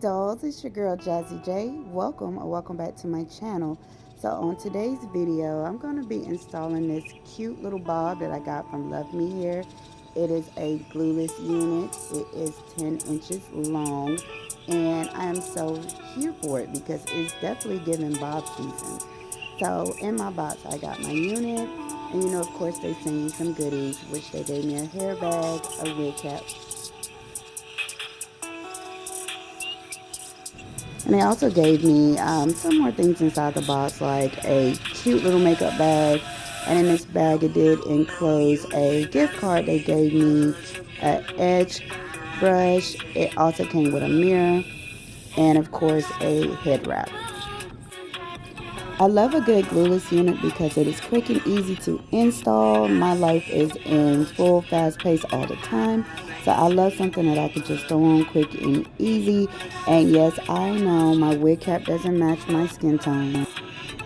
dolls, it's your girl Jazzy J. Welcome or welcome back to my channel. So on today's video, I'm going to be installing this cute little bob that I got from LuvMe here. It is a glueless unit. It is 10 inches long, and I am so here for it because it's definitely giving bob season. So in my box, I got my unit, and of course they send you some goodies, which they gave me a hair bag, a wig cap, and they also gave me some more things inside the box, like a cute little makeup bag. And in this bag, it did enclose a gift card. They gave me an edge brush. It also came with a mirror and, of course, a head wrap. I love a good glueless unit because it is quick and easy to install. My life is in full fast pace all the time. So I love something that I could just throw on quick and easy. And yes, I know my wig cap doesn't match my skin tone.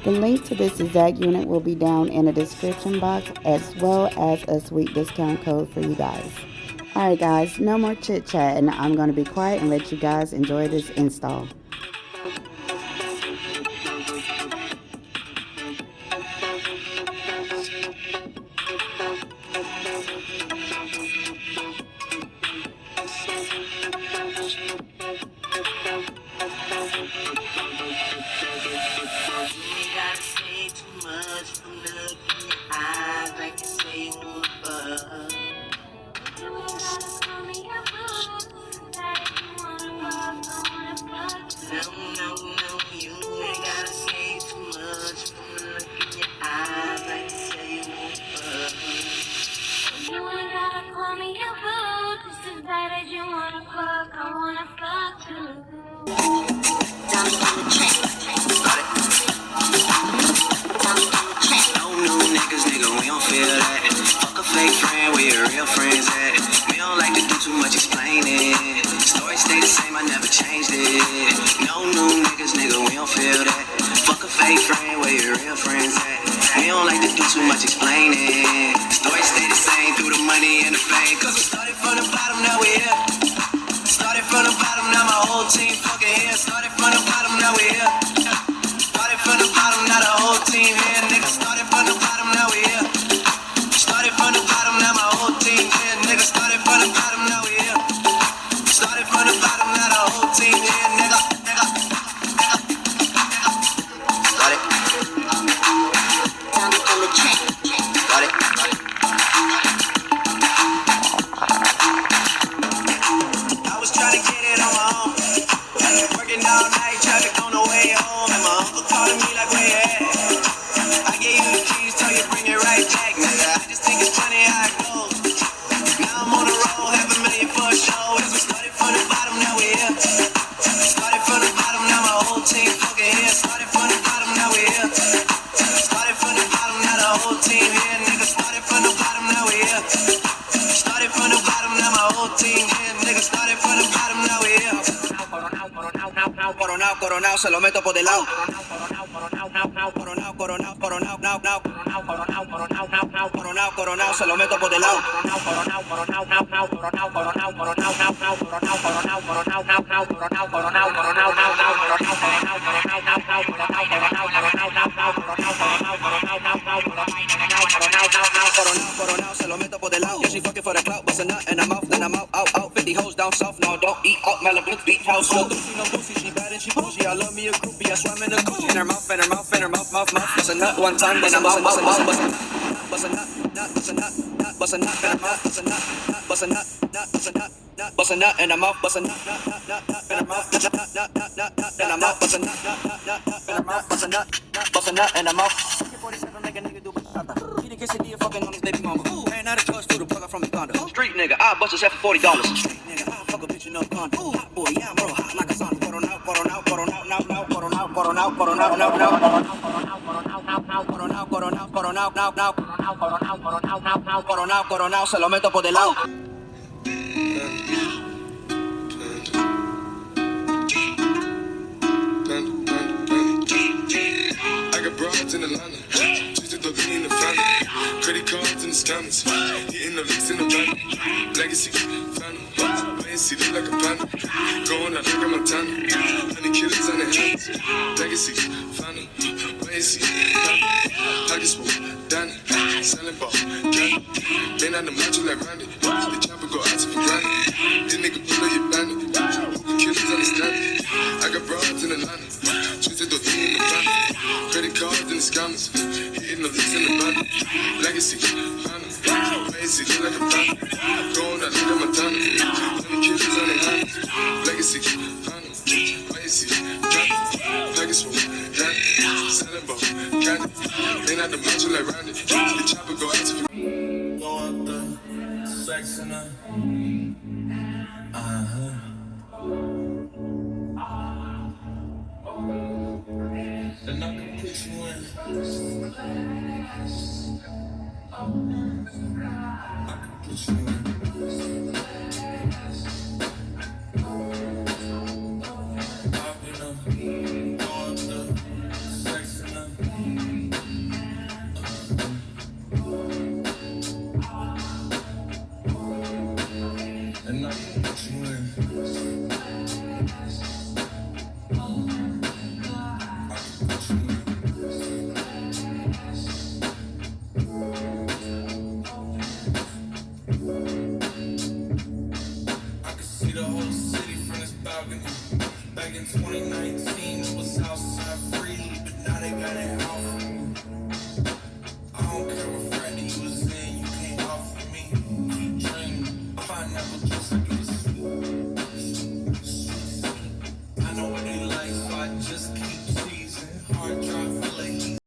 The link to this exact unit will be down in the description box, as well as a sweet discount code for you guys. Alright guys, no more chit chat, and I'm going to be quiet and let you guys enjoy this install. Fake friend, where your real friends at? We don't like to do too much explaining. Story stay the same, I never changed it. No new niggas, nigga, we don't feel that. Fuck a fake friend, where your real friends at? We don't like to do too much explaining. Story stay the same through the money and the fame. Cause we started from the bottom, now we here. Started from the bottom, now my whole team fucking here. Started from the bottom, now we here. Started from the bottom, now the whole team here. Nigga, started from the bottom, now we here. Started from the bottom, now my whole team here. Nigga, started from the bottom, now we here. Started from the bottom, now the whole team here. Nigga. Started. Down on the track. Started. I was trying to get it on my own. Working all night, traffic on the way home. And my uncle calling me like, where you at? I gave you the keys, told you bring it right back, nigga. I just think it's funny how it goes. Now I'm on the road, $500,000 for a show. As we started from the bottom, now we here. Started from the bottom, now my whole team fucking here. Started from the bottom, now we here. Started from the bottom, now the whole team here. Nigga, started from the bottom, now we here. Started from the bottom, now my whole team here. Nigga, started from the bottom, now we here. Coronao, se lo meto por del lado. Coronao, se lo meto por del lado. Coronao, se lo meto por del lado. Yeah, she fucking for the clout, bust a nut and I'm out. 50 hoes down south, no, don't eat out, Malibu beach house. No Lucy, no Lucy, she bad and she bougie. I love me a groupie, I swam in a Gucci. In her mouth, mouth. Bust a nut one time, then I'm out. Bust a nut, bust a nut, bust a nut, bust a nut, bust a nut, bust a nut, and I'm out. Bust a nut, in her mouth, then I'm out. Bust a nut, in her mouth, bust a nut, and I'm out. 47 make a nigga do bachata. He didn't get a fucking on his baby mama. Ran out of trust through the plug out from his condo. Street nigga, I bust his head for $40. Street nigga, I fuck a bitch in no condo. Hot boy, yeah, I'm real hot like a sauna. Coronao, se lo meto por del lado. I got broads in Atlanta, just to throw in the family. Credit cards and the scammers, hitting the licks in the van. Legacy, family. Legacy look like a panda. Going out like a Montana. Honey killers on their hands. Legacy, final. Legacy, pockets full, Danny. Selling ball, candy. Been on the macho like Randy. The chopper go out to for granted. This nigga pull up your bandit. Who killers understand it? I got broads in Atlanta. Twisted the thing in the bandit. Credit cards in the scammers. Hitting the leaks in the bandit. Legacy, final. Legacy look like a panda. Going out like a Montana. Honey killers on their hands. Legacy, final. Legacy, candy. Pockets full, Danny. Selling ball, candy. Been out the macho like Randy. The chopper go out to for go up the sex in the and I can put you in. I can put you in. And I can put you in. Back in 2019, it was outside free, but now they got it out for me. I don't care what Friday you was in, you can't offer me. Keep dreaming, pineapple juice like it's sweet. I know what they like, so I just keep teasing. Hard drive full of heat.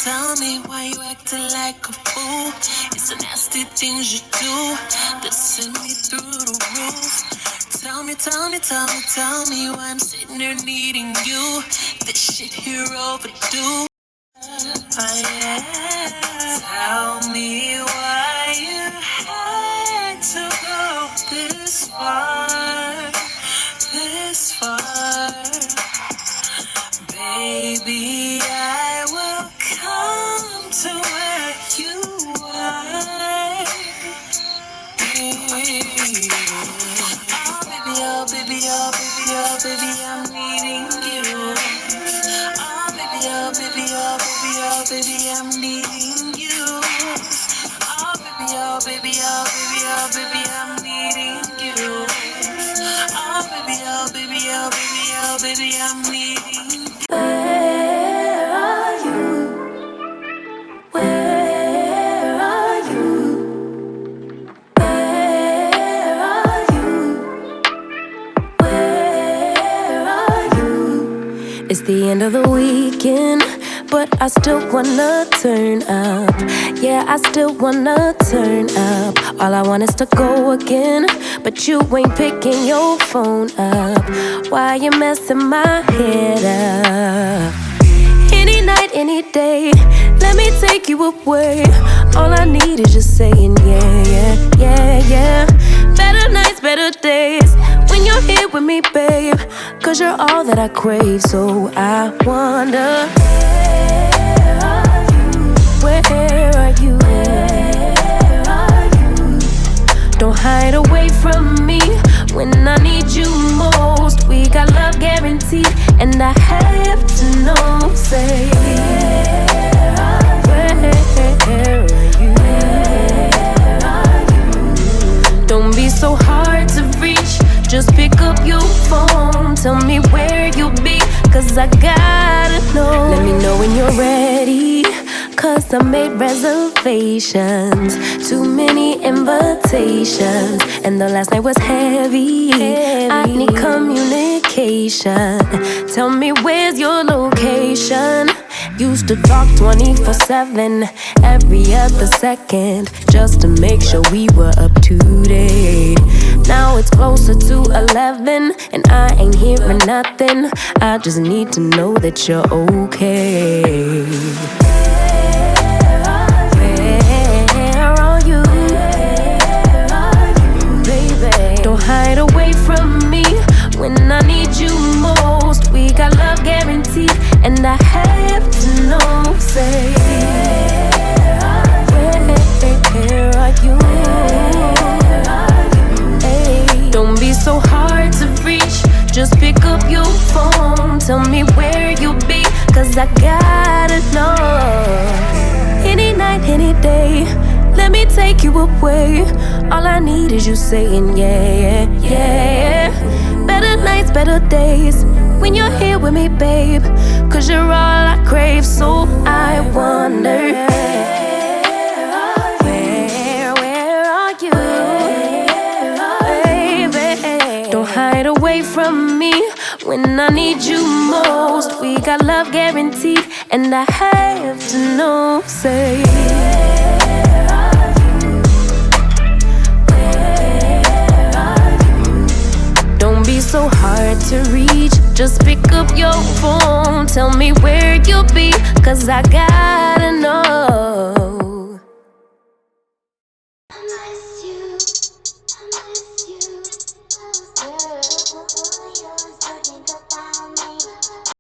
Tell me why you acting like a fool. It's the nasty things you do that send me through the roof. Tell me why I'm sitting there needing you. This shit here overdue. Yeah. Tell me why you had to go this far. Baby, I will come to where you are. Oh, baby, I'm needing you. Oh, baby, I'm needing you. Oh, baby, I'm needing you. Oh, baby, I'm needing you. Where are you? Where are you? Where are you? Where are you? It's the end of the weekend, but I still wanna turn up. Yeah, I still wanna turn up. All I want is to go again, but you ain't picking your phone up. Why you messing my head up? Any night, any day, let me take you away. All I need is just saying yeah. Better nights, better days, when you're here with me, babe. Cause you're all that I crave, so I wonder, where are you? Where are you? Don't hide away from me when I need you most. We got love guaranteed, and I have to know. Say, where are you? Where are you? Don't be so hard to reach. Just pick up your phone. Tell me where you'll be, cause I gotta know. Let me know when you're ready, cause I made reservations. Too many invitations, and the last night was heavy. I need communication. Tell me where's your location. Used to talk 24/7, every other second, just to make sure we were up to date. Now it's closer to 11, and I ain't hearing nothing. I just need to know that you're okay. Where are you? Baby, don't hide away from when I need you most. We got love guaranteed, and I have to know, say, where are you? Hey, don't be so hard to reach, just pick up your phone. Tell me where you be, cause I gotta know. Any night, any day, let me take you away. All I need is you saying yeah, yeah. Better nights, better days, when you're here with me, babe. Cause you're all I crave, so I wonder, where are you? Baby, don't hide away from me when I need you most. We got love guaranteed, and I have to know, say, don't be so hard to reach, just pick up your phone. Tell me where you'll be, cause I gotta